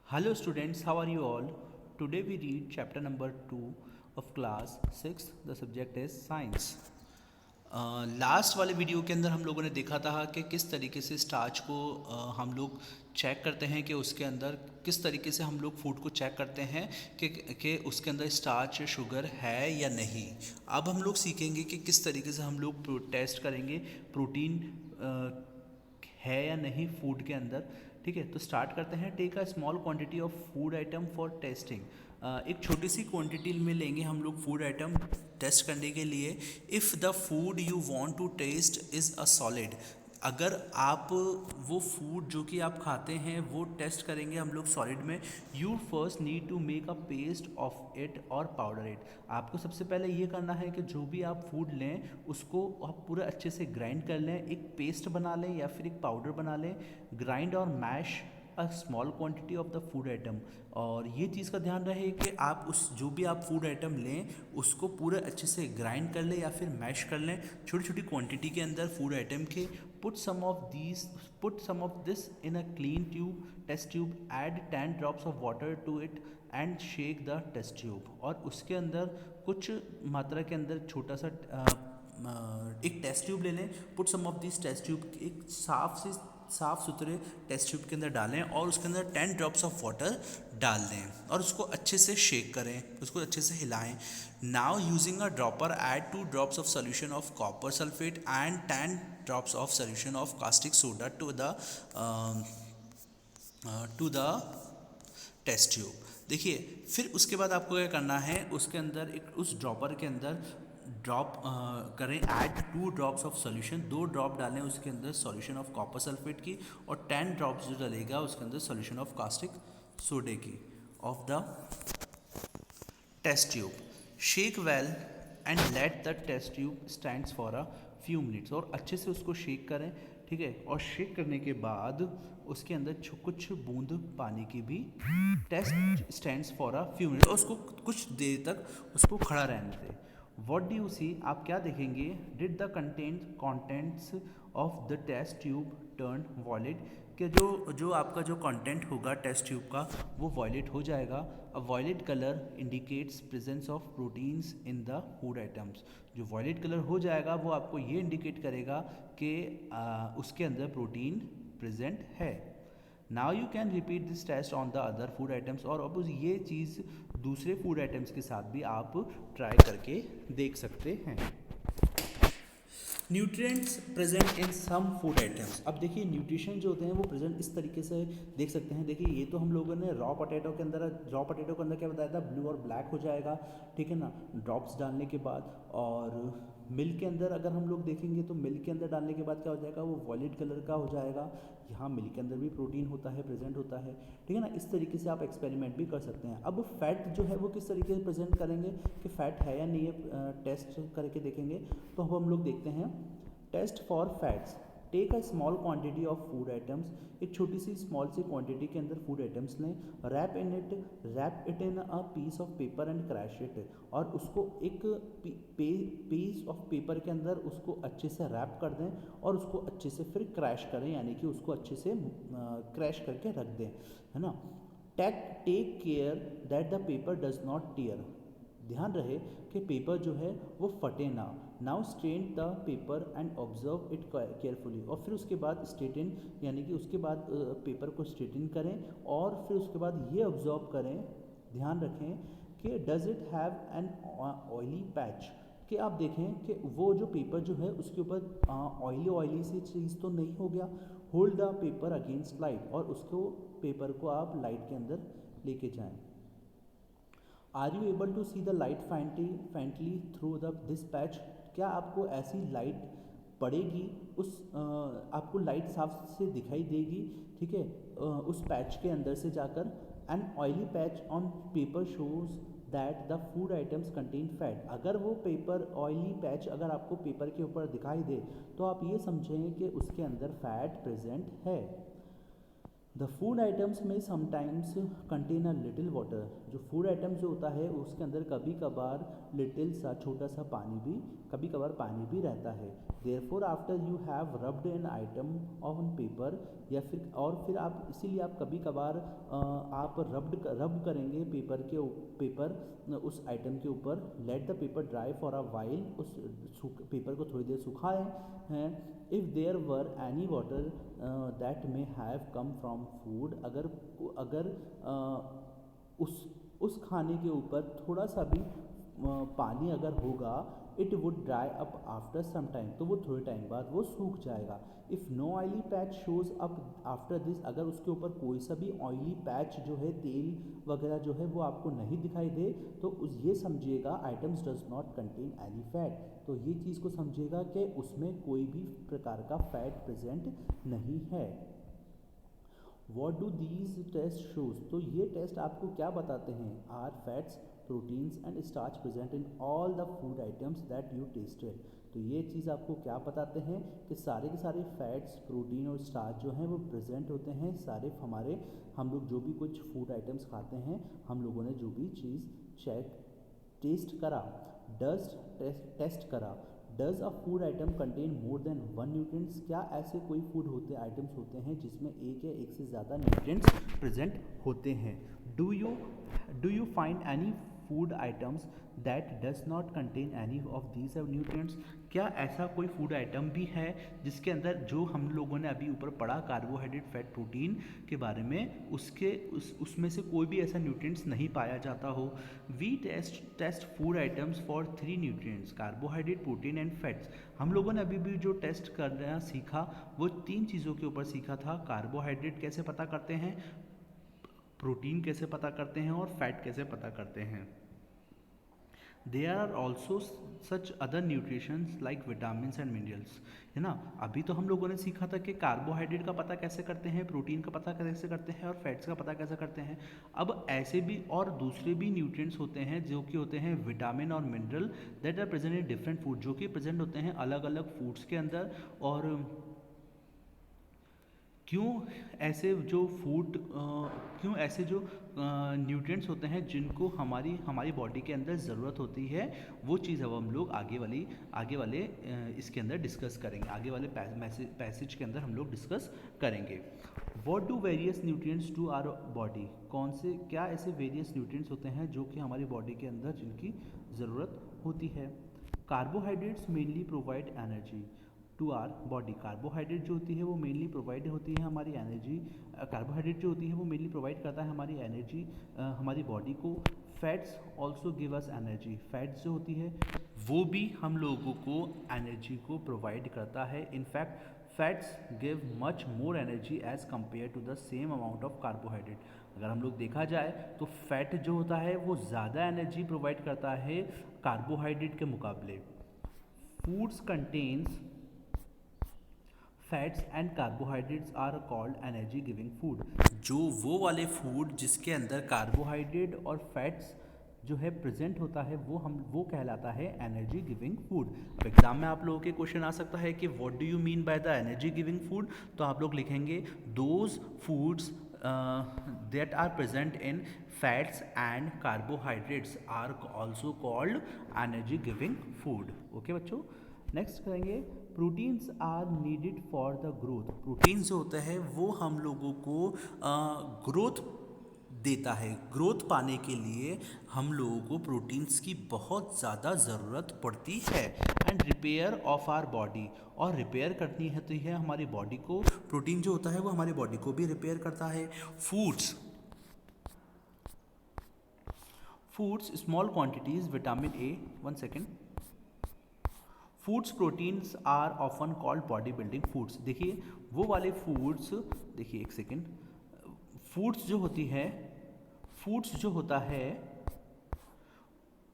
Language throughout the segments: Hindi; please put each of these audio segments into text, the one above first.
Hello students, how are you all? Today we read chapter number 2 of class 6. The subject is science. Last वाले वीडियो के अंदर हम लोगों ने देखा था कि किस तरीके से स्टार्च को हम लोग चेक करते हैं कि उसके अंदर किस तरीके से हम लोग फूड को चेक करते हैं कि उसके अंदर स्टार्च शुगर है या नहीं। अब हम लोग सीखेंगे कि किस तरीके से हम लोग टेस्ट करेंगे प्रोटीन है या नहीं फूड के अंदर। ठीक है, तो स्टार्ट करते हैं। Take a small quantity of food item for testing. एक छोटी सी क्वांटिटी में लेंगे हम लोग फूड आइटम टेस्ट करने के लिए। If the food you want to test is a solid, अगर आप वो फूड जो कि आप खाते हैं वो टेस्ट करेंगे हम लोग सॉलिड में, you first need to make a paste of it और पाउडर इट। आपको सबसे पहले ये करना है कि जो भी आप फूड लें उसको आप पूरा अच्छे से ग्राइंड कर लें, एक पेस्ट बना लें या फिर एक पाउडर बना लें। ग्राइंड और mash a small quantity of the food item. और ये चीज़ का ध्यान रहे कि आप उस जो भी आप फूड आइटम लें उसको पूरे अच्छे से ग्राइंड कर लें या फिर मैश कर लें छोटी छोटी क्वांटिटी के अंदर फूड आइटम के। Put some of this in a clean tube, test tube, add 10 drops of water to it and shake the test tube. और उसके अंदर कुछ मात्रा के अंदर छोटा सा एक टेस्ट ट्यूब ले लें। Put some of this test tube, एक साफ सुथरे टेस्ट ट्यूब के अंदर डालें और उसके अंदर 10 ड्रॉप्स ऑफ वाटर डाल दें और उसको अच्छे से शेक करें, उसको अच्छे से हिलाएं। Now using a dropper add 2 drops of solution of copper sulphate and 10 drops of solution of caustic soda to the test tube. देखिए, फिर उसके बाद आपको क्या करना है, उसके अंदर एक उस ड्रॉपर के अंदर ड्रॉप करें, add 2 drops of solution, 2 drop डालें उसके अंदर सॉल्यूशन ऑफ कॉपर सल्फेट की, और 10 ड्रॉप्स जो डलेगा उसके अंदर सॉल्यूशन ऑफ कास्टिक सोडे की of the test tube. Shake well and let the test tube stands for a few minutes. और अच्छे से उसको शेक करें। ठीक है, और शेक करने के बाद उसके अंदर कुछ बूंद पानी की भी, test stands for a few minute, और उसको कुछ देर तक उसको खड़ा रहने दें। व्हाट डू यू सी, आप क्या देखेंगे, did the contents of the test tube turn violet, कि जो जो आपका जो कंटेंट होगा टेस्ट ट्यूब का वो वॉयलेट हो जाएगा। A violet colour indicates presence of proteins in the food items. जो वॉयलेट कलर हो जाएगा वो आपको ये इंडिकेट करेगा कि उसके अंदर प्रोटीन प्रेजेंट है। Now you can repeat this test on the other food items. और अब ये चीज़ दूसरे फूड आइटम्स के साथ भी आप ट्राई करके देख सकते हैं। Nutrients present in some food items. अब देखिए, न्यूट्रिशन जो होते हैं वो प्रेजेंट इस तरीके से देख सकते हैं। देखिए, ये तो हम लोगों ने रॉ पोटैटो के अंदर क्या बताया था, ब्लू और ब्लैक हो जाएगा। ठीक है ना, ड्रॉप्स डालने के बाद। और मिल्क के अंदर अगर हम लोग देखेंगे तो मिल्क के अंदर डालने के बाद क्या हो जाएगा, वो वॉयलेट कलर का हो जाएगा। यहाँ मिल्क के अंदर भी प्रोटीन होता है, प्रेजेंट होता है। ठीक है ना, इस तरीके से आप एक्सपेरिमेंट भी कर सकते हैं। अब फैट जो है वो किस तरीके से प्रेजेंट करेंगे कि फैट है या नहीं है, टेस्ट करके देखेंगे। तो अब हम लोग देखते हैं test for fats. Take a small quantity of food items, एक छोटी सी स्मॉल सी क्वांटिटी के अंदर फूड आइटम्स लें। Wrap it in a piece of paper and crash it. और उसको एक पीस ऑफ पेपर के अंदर उसको अच्छे से रैप कर दें और उसको अच्छे से फिर क्रैश करें, यानी कि उसको अच्छे से क्रैश करके रख दें, है ना। Take care that the paper does not tear, ध्यान रहे कि पेपर जो है वो फटे ना। Now strain the paper and observe it carefully. और फिर उसके बाद स्ट्रेटन, यानी कि उसके बाद पेपर को स्ट्रेटन करें और फिर उसके बाद ये ऑब्जर्व करें, ध्यान रखें कि does it have an oily patch, कि आप देखें कि वो जो पेपर जो है उसके ऊपर ऑयली सी चीज़ तो नहीं हो गया। Hold the paper against light, और उसको पेपर को आप लाइट के अंदर लेके जाएं। Are you able to see the light faintly through the this patch, क्या आपको ऐसी लाइट पड़ेगी, आपको लाइट साफ से दिखाई देगी। ठीक है, उस पैच के अंदर से जाकर। An oily patch on paper shows that the food items contain fat, अगर वो पेपर ऑयली पैच अगर आपको पेपर के ऊपर दिखाई दे तो आप ये समझें कि उसके अंदर फैट प्रेजेंट है। द फूड आइटम्स में sometimes contain a little water. जो फूड आइटम्स जो होता है उसके अंदर कभी कभार लिटिल सा छोटा सा पानी भी, कभी कभार पानी भी रहता है। Therefore after you have rubbed an item on paper, या फिर आप इसीलिए आप कभी कभार आप रब करेंगे पेपर उस आइटम के ऊपर। Let the paper dry for a while, उस पेपर को थोड़ी देर सुखाएं हैं। If there were any water that may have come from food, अगर अगर उस खाने के ऊपर थोड़ा सा भी पानी अगर होगा, it would dry up after some time, तो वो थोड़े टाइम बाद वो सूख जाएगा। If no oily patch shows up after this, अगर उसके ऊपर कोई सा भी ऑयली पैच जो है, तेल वगैरह जो है वो आपको नहीं दिखाई दे, तो ये समझिएगा items does not contain any fat. तो ये चीज़ को समझिएगा कि उसमें कोई भी प्रकार का फैट प्रेजेंट नहीं है। What do these test shows, तो ये टेस्ट आपको क्या बताते हैं? Are fats, proteins and starch present in all the food items that you tested. तो ये चीज़ आपको क्या बताते हैं कि सारे के सारे फैट्स, प्रोटीन और स्टार्च जो हैं वो प्रेजेंट होते हैं सारे हमारे, हम लोग जो भी कुछ फूड आइटम्स खाते हैं, हम लोगों ने जो भी चीज़ टेस्ट करा, टेस्ट करा। Does a food atom contain more than one nutrients, क्या ऐसे कोई फूड आइटम्स होते हैं जिसमें एक या एक से ज़्यादा न्यूट्रिएंट्स प्रेजेंट होते हैं? Do you find any food items that does not contain any of these nutrients, क्या ऐसा कोई फूड आइटम भी है जिसके अंदर, जो हम लोगों ने अभी ऊपर पढ़ा कार्बोहाइड्रेट, फैट, प्रोटीन के बारे में, उसमें से कोई भी ऐसा न्यूट्रिएंट्स नहीं पाया जाता हो? We test food items for 3 nutrients, carbohydrate, protein and fats. हम लोगों ने अभी भी जो टेस्ट करना सीखा वो 3 चीज़ों के ऊपर सीखा था। कार्बोहाइड्रेट कैसे पता करते हैं, प्रोटीन कैसे पता करते हैं, और फैट कैसे पता करते हैं। There are also such other nutritions like vitamins and minerals, है ना। अभी तो हम लोगों ने सीखा था कि कार्बोहाइड्रेट का पता कैसे करते हैं, प्रोटीन का पता कैसे करते हैं, और फैट्स का पता कैसे करते हैं। अब ऐसे भी और दूसरे भी न्यूट्रिएंट्स होते हैं जो कि होते हैं विटामिन और mineral, that are present in different food, जो कि प्रेजेंट होते हैं अलग अलग फूड्स के अंदर। और क्यों ऐसे जो न्यूट्रिएंट्स होते हैं जिनको हमारी बॉडी के अंदर ज़रूरत होती है, वो चीज़ अब हम लोग आगे वाले इसके अंदर डिस्कस करेंगे, आगे वाले पैसेज के अंदर हम लोग डिस्कस करेंगे। What do various nutrients to our body, क्या ऐसे वेरियस न्यूट्रिएंट्स होते हैं जो कि हमारी बॉडी के अंदर जिनकी ज़रूरत होती है? Carbohydrates mainly provide energy to our body, carbohydrate जो होती है वो मेनली प्रोवाइड होती है हमारी एनर्जी, कार्बोहाइड्रेट जो होती है वो मेनली प्रोवाइड करता है हमारी एनर्जी हमारी बॉडी को। Fats also give us energy, fats जो होती है वो भी हम लोगों को एनर्जी को प्रोवाइड करता है। In fact fats give much more energy as compared to the same amount of carbohydrate. अगर हम लोग देखा जाए तो फैट जो होता है वो ज़्यादा एनर्जी प्रोवाइड करता है कार्बोहाइड्रेट के मुकाबले। Foods contains fats and carbohydrates are called energy giving food, जो वो वाले फूड जिसके अंदर कार्बोहाइड्रेट और फैट्स जो है प्रेजेंट होता है वो कहलाता है एनर्जी गिविंग फूड। अब एग्जाम में आप लोगों के क्वेश्चन आ सकता है कि what do you mean by the energy giving food, तो आप लोग लिखेंगे those foods that are present in fats and carbohydrates are also called energy giving food। Okay बच्चों, नेक्स्ट करेंगे proteins are needed for the growth. Proteins जो होता है वो हम लोगों को ग्रोथ देता है, ग्रोथ पाने के लिए हम लोगों को प्रोटीन्स की बहुत ज़्यादा ज़रूरत पड़ती है। And repair of our body, और रिपेयर करनी होती है हमारी बॉडी को, प्रोटीन जो होता है वो हमारी बॉडी को भी रिपेयर करता है। Foods small quantities vitamin A, one second, foods proteins are often called body building foods. देखिए वो वाले फूड्स, देखिए एक सेकेंड, फूड्स जो होता है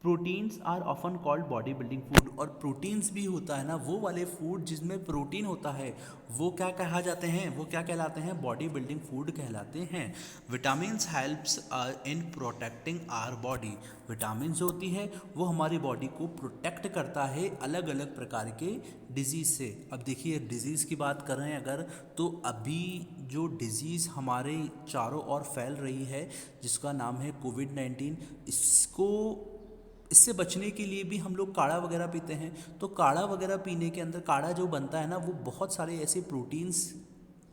proteins are often called body building food, और प्रोटीन्स भी होता है ना, वो वाले फूड जिसमें प्रोटीन होता है वो क्या कहा जाते हैं, वो क्या कहलाते हैं, बॉडी बिल्डिंग फूड कहलाते हैं। Vitamins helps in protecting our body, vitamin जो होती है वो हमारी बॉडी को प्रोटेक्ट करता है अलग अलग प्रकार के डिजीज़ से। अब देखिए डिजीज़ की बात कर रहे हैं अगर, तो अभी जो डिजीज़ हमारे चारों ओर फैल रही है जिसका नाम है कोविड-19, इससे बचने के लिए भी हम लोग काढ़ा वगैरह पीते हैं। तो काढ़ा वगैरह पीने के अंदर, काढ़ा जो बनता है ना, वो बहुत सारे ऐसे प्रोटीन्स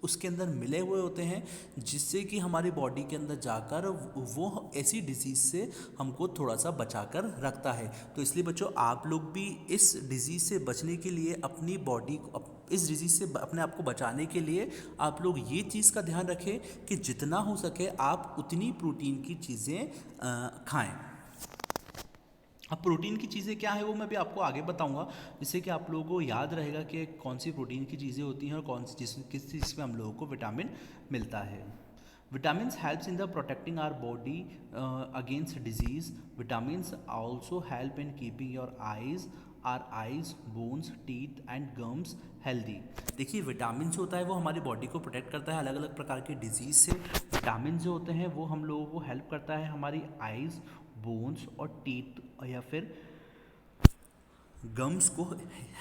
उसके अंदर मिले हुए होते हैं जिससे कि हमारी बॉडी के अंदर जाकर वो ऐसी डिजीज़ से हमको थोड़ा सा बचा कर रखता है। तो इसलिए बच्चों आप लोग भी इस डिज़ीज़ से बचने के लिए अपनी बॉडी को, इस डिज़ीज़ से अपने आप को बचाने के लिए आप लोग ये चीज़ का ध्यान रखें कि जितना हो सके आप उतनी प्रोटीन की चीज़ें खाएँ। अब प्रोटीन की चीज़ें क्या है वो मैं भी आपको आगे बताऊंगा, जिससे कि आप लोगों को याद रहेगा कि कौन सी प्रोटीन की चीज़ें होती हैं और कौन सी किस चीज़ में हम लोगों को विटामिन मिलता है। Vitamins helps in the protecting our body against disease. Vitamins also help in keeping your eyes, bones, teeth and gums healthy. देखिए विटामिन जो होता है वो हमारी बॉडी को प्रोटेक्ट करता है अलग अलग प्रकार के डिजीज़ से। विटामिन जो होते हैं वो हम लोगों को हेल्प करता है हमारी आइज़, बोन्स और टीथ या फिर गम्स को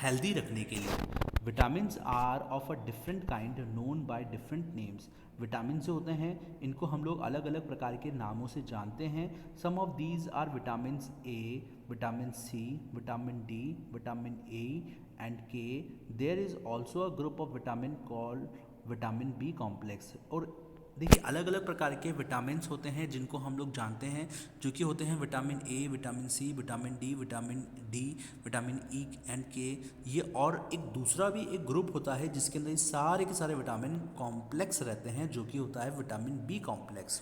हेल्दी रखने के लिए। Vitamins are of a different kind known by different names. Vitamin जो होते हैं इनको हम लोग अलग अलग प्रकार के नामों से जानते हैं। Some of these are vitamins A, vitamin C, vitamin D, vitamin A and K. There is also a group of vitamin called vitamin B complex. और देखिए अलग अलग प्रकार के विटामिन होते हैं जिनको हम लोग जानते हैं, जो कि होते हैं vitamin A, vitamin C, vitamin D, vitamin E and K. ये और एक दूसरा भी एक ग्रुप होता है जिसके अंदर सारे के सारे विटामिन कॉम्प्लेक्स रहते हैं, जो कि होता है vitamin B complex.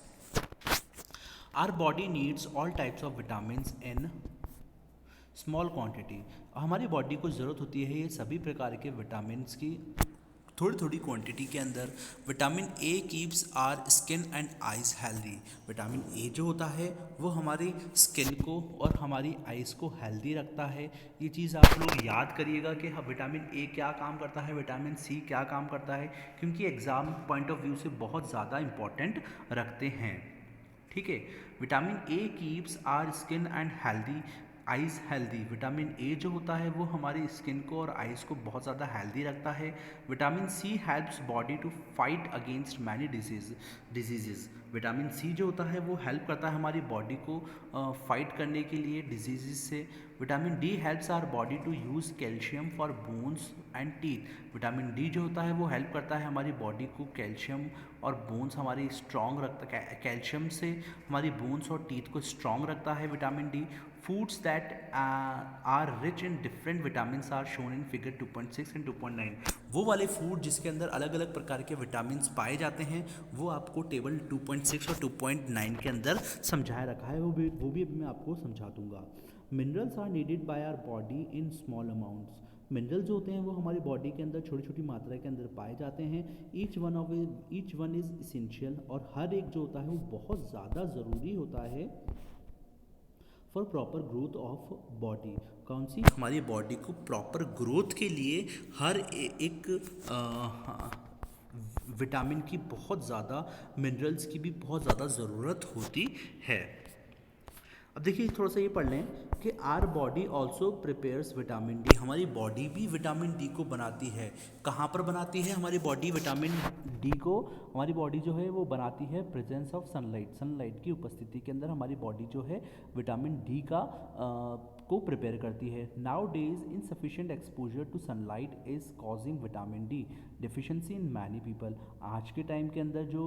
Our body needs all types of vitamin in small quantity. हमारी बॉडी को ज़रूरत होती है ये सभी प्रकार के विटामिन की थोड़ी थोड़ी क्वांटिटी के अंदर। Vitamin A keeps our skin and eyes healthy. Vitamin A जो होता है वो हमारी स्किन को और हमारी आइज़ को हेल्दी रखता है। ये चीज़ आप लोग याद करिएगा कि हाँ विटामिन ए क्या काम करता है, विटामिन सी क्या काम करता है, क्योंकि एग्ज़ाम पॉइंट ऑफ व्यू से बहुत ज़्यादा इम्पॉर्टेंट रखते हैं। ठीक है, vitamin A keeps our skin and healthy eyes healthy. Vitamin A जो होता है वो हमारी स्किन को और आइज़ को बहुत ज़्यादा हेल्दी रखता है। Vitamin C helps body to fight against many disease. Vitamin C जो होता है वो हेल्प करता है हमारी बॉडी को फाइट करने के लिए डिजीज़ से। Vitamin D helps our body to use calcium for bones and teeth. Vitamin D जो होता है वो हेल्प करता है हमारी बॉडी को कैल्शियम और बोन्स हमारी स्ट्रॉन्ग रखता है, कैल्शियम से हमारी बोन्स और टीथ को स्ट्रॉन्ग रखता है vitamin D. Foods that are rich in different vitamins are shown in figure 2.6 and 2.9। वो वाले फूड जिसके अंदर अलग अलग प्रकार के विटामिन्स पाए जाते हैं वो आपको टेबल 2.6 और 2.9 के अंदर समझाया रखा है, वो भी अभी मैं आपको समझा दूंगा। Minerals are needed by our body in small amounts. Mineral जो होते हैं वो हमारी बॉडी के अंदर छोटी छोटी मात्रा के अंदर पाए जाते हैं। ईच वन इज़ इसेंशियल, और हर एक जो होता है वो बहुत ज़्यादा ज़रूरी होता है for proper growth of body. कौन सी, हमारी बॉडी को प्रॉपर ग्रोथ के लिए हर एक विटामिन की बहुत ज़्यादा, मिनरल्स की भी बहुत ज़्यादा ज़रूरत होती है। अब देखिए थोड़ा सा ये पढ़ लें कि our body also prepares vitamin D. हमारी बॉडी भी विटामिन डी को बनाती है। कहाँ पर बनाती है हमारी बॉडी विटामिन डी को? हमारी बॉडी जो है वो बनाती है प्रेजेंस ऑफ सनलाइट की उपस्थिति के अंदर हमारी बॉडी जो है विटामिन डी का को प्रिपेयर करती है। Nowadays insufficient exposure to sunlight is causing vitamin D deficiency in many people. आज के टाइम के अंदर जो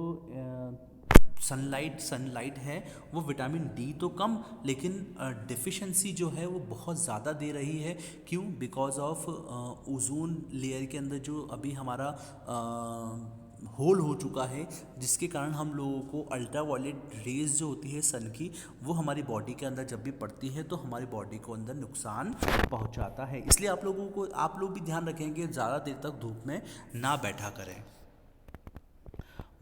सनलाइट है वो विटामिन डी तो कम, लेकिन डिफिशिएंसी जो है वो बहुत ज़्यादा दे रही है। क्यों? बिकॉज ऑफ ओजोन लेयर के अंदर जो अभी हमारा होल हो चुका है, जिसके कारण हम लोगों को अल्ट्रावायलेट रेज जो होती है सन की, वो हमारी बॉडी के अंदर जब भी पड़ती है तो हमारी बॉडी को अंदर नुकसान पहुंचाता है। इसलिए आप लोग भी ध्यान रखें कि ज़्यादा देर तक धूप में ना बैठा करें।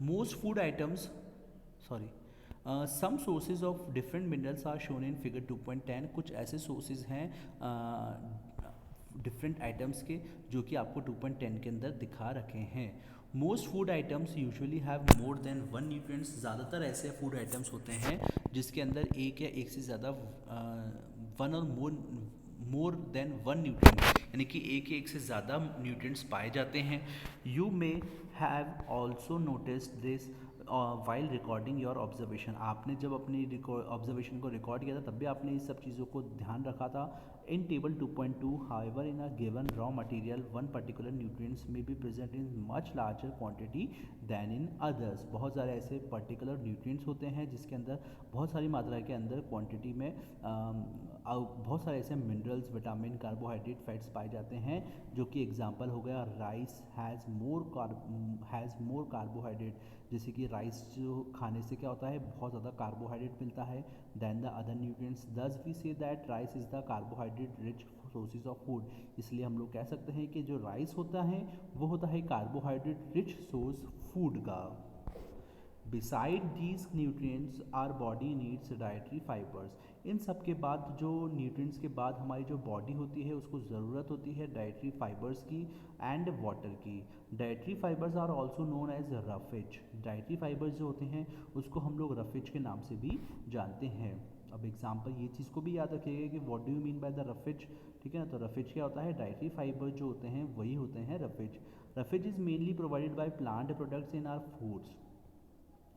Most food items some sources of different minerals are shown in figure 2.10। कुछ ऐसे सोर्सेज हैं डिफरेंट आइटम्स के जो कि आपको 2.10 के अंदर दिखा रखे हैं। Most food items usually have more than one nutrients. ज़्यादातर ऐसे फूड आइटम्स होते हैं जिसके अंदर एक या एक से ज़्यादा वन और मोर देन वन न्यूट्रिएंट, यानी कि एक से ज़्यादा न्यूट्रिएंट्स पाए जाते हैं। You may have also noticed this while recording your observation. आपने जब अपनी ऑब्जर्वेशन को रिकॉर्ड किया था तब भी आपने इस सब चीज़ों को ध्यान रखा था। इन table 2.2 however in a given raw material one particular nutrients may be present in much larger quantity than in others। बहुत सारे ऐसे पर्टिकुलर न्यूट्रिएंट्स होते हैं जिसके अंदर बहुत सारी मात्रा के अंदर क्वांटिटी में बहुत सारे ऐसे मिनरल्स, विटामिन, कार्बोहाइड्रेट, फैट्स पाए जाते हैं, जो कि एग्जांपल हो गया राइस हैज़ मोर कार्बोहाइड्रेट। जैसे कि राइस जो खाने से क्या होता है, बहुत ज़्यादा कार्बोहाइड्रेट मिलता है than the other nutrients. Thus we say that rice is the carbohydrate rich sources of food. इसलिए हम लोग कह सकते हैं कि जो राइस होता है वो होता है कार्बोहाइड्रेट रिच सोर्स फूड का। Beside these nutrients are body needs dietary fibres. इन सब के बाद जो न्यूट्रिएंट्स के बाद हमारी जो बॉडी होती है उसको ज़रूरत होती है डाइटरी फाइबर्स की एंड वाटर की। Dietary fibres are also known as roughage. Dietary fibres जो होते हैं उसको हम लोग रफेज के नाम से भी जानते हैं। अब एग्जाम्पल ये चीज़ को भी याद रखिएगा कि what do you mean by the roughage, ठीक है ना। तो रफेज क्या होता है, डाइटरी फाइबर जो होते हैं वही होते हैं roughage. Roughage is mainly provided by plant products in our foods.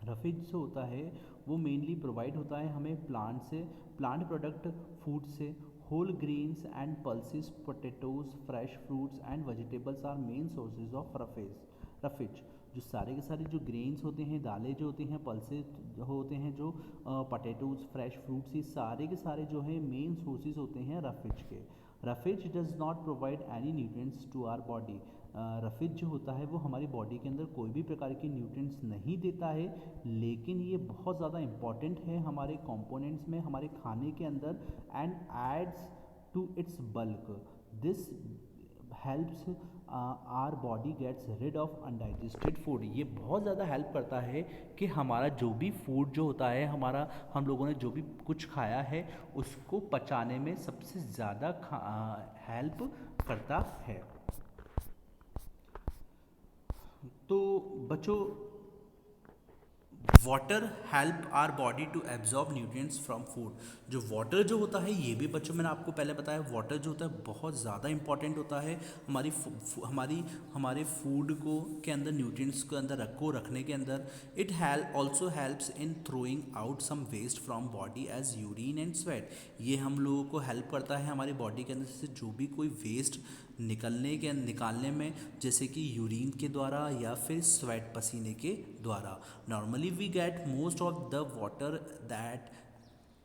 Roughage जो होता है वो मेनली प्रोवाइड होता है हमें प्लांट प्रोडक्ट फूड से। Whole grains and pulses, potatoes, fresh fruits and vegetables are main sources of roughage. जो सारे के सारे जो ग्रेन्स होते हैं, दालें जो होती हैं, पल्सेस होते हैं, जो पोटैटोज, फ्रेश फ्रूट्स, ये सारे के सारे जो हैं मेन सोर्सेज होते हैं रफेज के। Roughage does not provide any nutrients to our body. Roughage जो होता है वो हमारी बॉडी के अंदर कोई भी प्रकार के न्यूट्रिएंट्स नहीं देता है, लेकिन ये बहुत ज़्यादा इम्पॉर्टेंट है हमारे कंपोनेंट्स में, हमारे खाने के अंदर, and adds to its bulk. This helps our body gets rid of undigested food. ये बहुत ज़्यादा हेल्प करता है कि हमारा जो भी फूड जो होता है, हम लोगों ने जो भी कुछ खाया है उसको पचाने में सबसे ज़्यादा हेल्प करता है। तो बच्चों, water help our body to absorb nutrients from food. जो वाटर जो होता है, ये भी बच्चों मैंने आपको पहले बताया, वाटर जो होता है बहुत ज़्यादा इंपॉर्टेंट होता है हमारे फूड को के अंदर, न्यूट्रिएंट्स के अंदर रखने के अंदर। It also helps in throwing out some waste from body as urine and sweat. ये हम लोगों को हेल्प करता है हमारी बॉडी के अंदर से जो भी कोई वेस्ट निकालने में, जैसे कि यूरिन के द्वारा या फिर स्वेट, पसीने के द्वारा। Normally we get most of the water that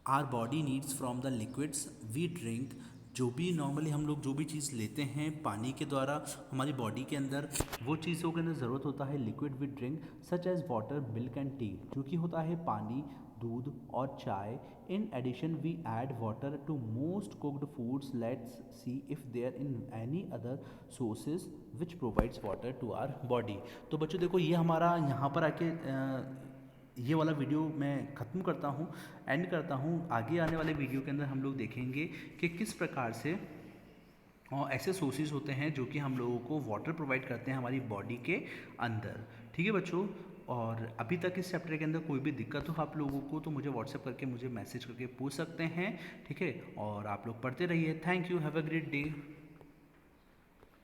our body needs from the liquids we drink. जो भी नॉर्मली हम लोग जो भी चीज़ लेते हैं पानी के द्वारा हमारी बॉडी के अंदर, वो चीज़ों के अंदर ज़रूरत होता है liquid we drink such as water, milk and tea, जो कि होता है पानी, दूध और चाय। In addition we add water to most cooked foods. Let's see if there in any other sources which provides water to our body. तो बच्चों देखो, ये हमारा यहाँ पर आके ये वाला वीडियो मैं ख़त्म करता हूँ, एंड करता हूँ। आगे आने वाले वीडियो के अंदर हम लोग देखेंगे कि किस प्रकार से ऐसे सोर्सेज होते हैं जो कि हम लोगों को वाटर प्रोवाइड करते हैं हमारी बॉडी के अंदर। ठीक है बच्चों, और अभी तक इस चैप्टर के अंदर कोई भी दिक्कत हो आप लोगों को तो मुझे व्हाट्सएप करके मुझे मैसेज करके पूछ सकते हैं। ठीक है, और आप लोग पढ़ते रहिए। Thank you, have a great day.